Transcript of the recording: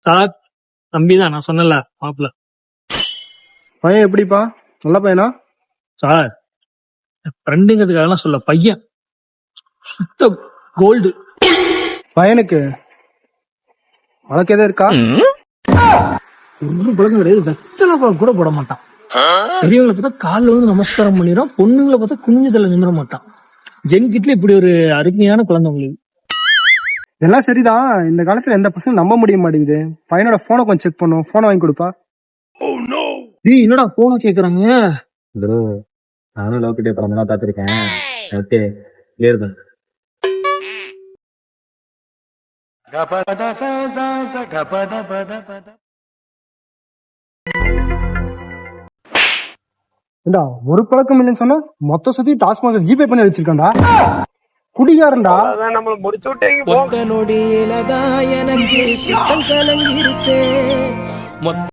Sir, தம்பிதான் நான் சொன்னல மாப்பிள்ள. பையன் எப்படிப்பா? நல்ல பையனா? சார், ஃப்ரெண்டுங்கிறதுக்காகலாம் சொல்ல, பையன் சுத்த கோல்டு. பையனுக்கு வழக்கு எதுவும் இருக்கா? ஒன்றும் பழக்கம் கிடையாது. வெத்தலை பழம் கூட போட மாட்டான். பெரியவங்களை பார்த்தா காலில் வந்து நமஸ்காரம் பண்ணிடுறான். பொண்ணுங்களை பார்த்தா குனிஞ்சதில் நிமிர மாட்டான். ஜென்கிட்ல இப்படி ஒரு அருமையான குழந்தை உங்களுக்கு. இதெல்லாம் சரிதான். இந்த காலத்துல எந்த பசங்க நம்ப முடிய மாட்டேங்குது. பையனோட போனை கொஞ்சம் செக் பண்ணும். போனை வாங்கி கொடுப்பா. டேய், என்னடா போனை கேக்குறாங்க? நானும் லவ் கிட்டே படம் பார்த்துருக்கேன். ஓகே, கிளியர் தான். ஏண்டா ஒரு பழக்கம் இல்லைன்னு சொன்னா மொத்த சுத்தி டாஸ்மாக் ஜிபே பண்ணி வச்சிருக்கான்டா. குடிகாரன்டா. நொடியிலதான் எனக்கு சித்தம் கலங்கிருச்சே.